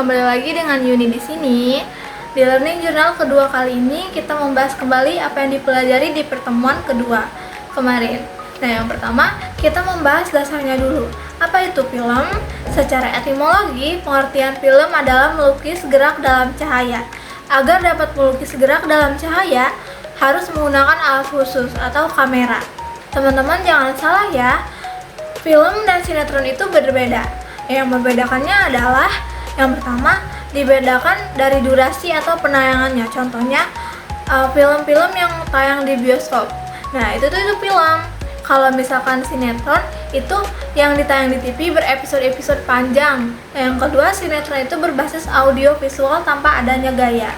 kembali lagi dengan Yuni di sini. Di Learning Journal kedua kali ini kita membahas kembali apa yang dipelajari di pertemuan kedua kemarin. Nah, yang pertama kita membahas dasarnya dulu. Apa itu film? Secara etimologi, pengertian film adalah melukis gerak dalam cahaya. Agar dapat melukis gerak dalam cahaya, harus menggunakan alat khusus atau kamera. Teman-teman jangan salah ya, film dan sinetron itu berbeda. Yang membedakannya adalah yang pertama, dibedakan dari durasi atau penayangannya. Contohnya, film-film yang tayang di bioskop. Nah, itu film. Kalau misalkan sinetron, itu yang ditayang di TV berepisode-episode panjang. Nah, yang kedua, sinetron itu berbasis audio visual tanpa adanya gaya.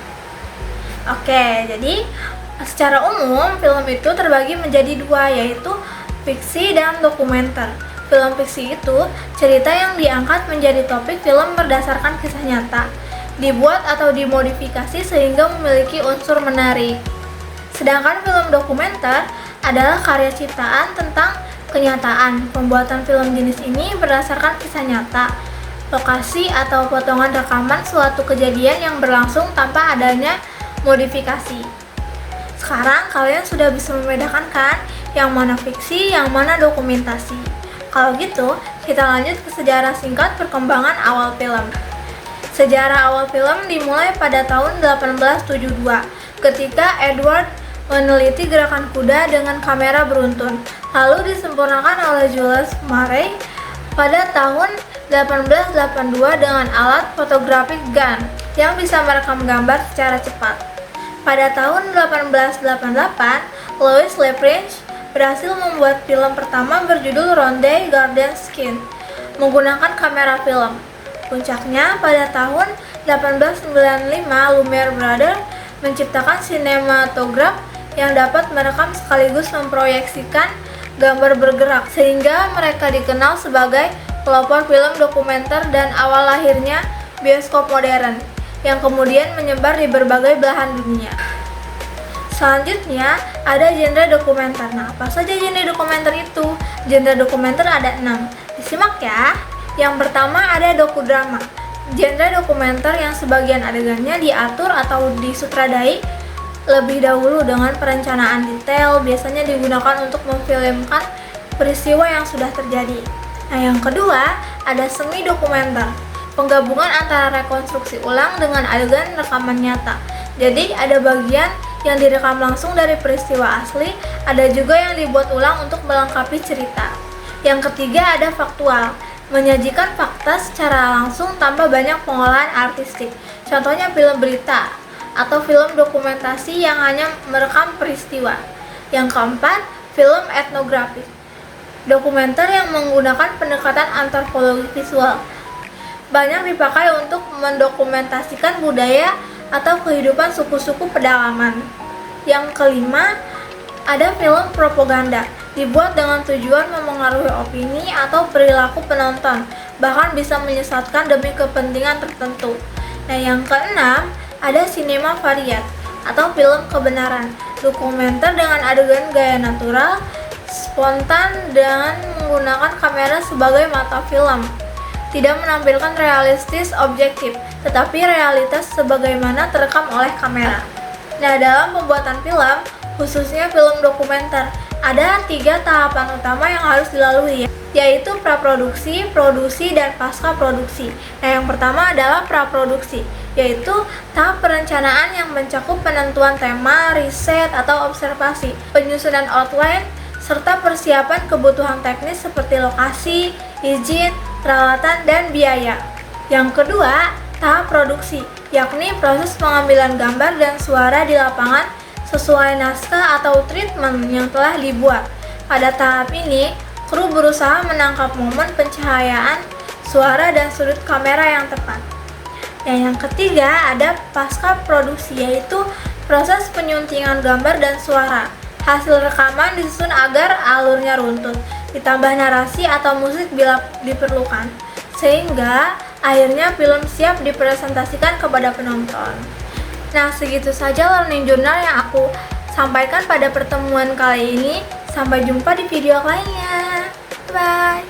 Oke, jadi secara umum film itu terbagi menjadi dua, yaitu fiksi dan dokumenter. Film fiksi itu cerita yang diangkat menjadi topik film berdasarkan kisah nyata, dibuat atau dimodifikasi sehingga memiliki unsur menarik. Sedangkan film dokumenter adalah karya ciptaan tentang kenyataan. Pembuatan film jenis ini berdasarkan kisah nyata, lokasi atau potongan rekaman suatu kejadian yang berlangsung tanpa adanya modifikasi. Sekarang kalian sudah bisa membedakan kan yang mana fiksi, yang mana dokumentasi. Kalau gitu, kita lanjut ke sejarah singkat perkembangan awal film. Sejarah awal film dimulai pada tahun 1872 ketika Edward meneliti gerakan kuda dengan kamera beruntun, lalu disempurnakan oleh Jules Murray pada tahun 1882 dengan alat photographic gun yang bisa merekam gambar secara cepat. Pada tahun 1888, Louis Lafreniere berhasil membuat film pertama berjudul Ronde Garden Skin menggunakan kamera film. Puncaknya pada tahun 1895, Lumiere Brothers menciptakan sinematograf yang dapat merekam sekaligus memproyeksikan gambar bergerak, sehingga mereka dikenal sebagai pelopor film dokumenter dan awal lahirnya bioskop modern yang kemudian menyebar di berbagai belahan dunia. Selanjutnya ada genre dokumenter. Nah, apa saja genre dokumenter itu? Genre dokumenter ada 6. Disimak ya. Yang pertama ada dokudrama. Genre dokumenter yang sebagian adegannya diatur atau disutradai lebih dahulu dengan perencanaan detail, biasanya digunakan untuk memfilmkan peristiwa yang sudah terjadi. Nah, yang kedua ada semi dokumenter. Penggabungan antara rekonstruksi ulang dengan adegan rekaman nyata. Jadi ada bagian yang direkam langsung dari peristiwa asli, ada juga yang dibuat ulang untuk melengkapi cerita. Yang ketiga ada faktual, menyajikan fakta secara langsung tanpa banyak pengolahan artistik. Contohnya film berita atau film dokumentasi yang hanya merekam peristiwa. Yang keempat, film etnografis, dokumenter yang menggunakan pendekatan antropologi visual. Banyak dipakai untuk mendokumentasikan budaya atau kehidupan suku-suku pedalaman. Yang kelima, ada film propaganda, dibuat dengan tujuan memengaruhi opini atau perilaku penonton, bahkan bisa menyesatkan demi kepentingan tertentu. Nah, yang keenam, ada sinema variat atau film kebenaran, dokumenter dengan adegan gaya natural, spontan dengan menggunakan kamera sebagai mata film. Tidak menampilkan realistis objektif, tetapi realitas sebagaimana terekam oleh kamera. Nah, dalam pembuatan film, khususnya film dokumenter, ada 3 tahapan utama yang harus dilalui, yaitu praproduksi, produksi, dan pasca produksi. Nah, yang pertama adalah praproduksi, yaitu tahap perencanaan yang mencakup penentuan tema, riset, atau observasi, penyusunan outline, serta persiapan kebutuhan teknis seperti lokasi, izin, peralatan, dan biaya. Yang kedua, tahap produksi, yakni proses pengambilan gambar dan suara di lapangan sesuai naskah atau treatment yang telah dibuat. Pada tahap ini, kru berusaha menangkap momen pencahayaan, suara, dan sudut kamera yang tepat. Dan yang ketiga, ada pasca produksi, yaitu proses penyuntingan gambar dan suara. Hasil rekaman disusun agar alurnya runtut, ditambah narasi atau musik bila diperlukan, sehingga akhirnya film siap dipresentasikan kepada penonton. Nah, segitu saja Learning Journal yang aku sampaikan pada pertemuan kali ini. Sampai jumpa di video lainnya. Bye!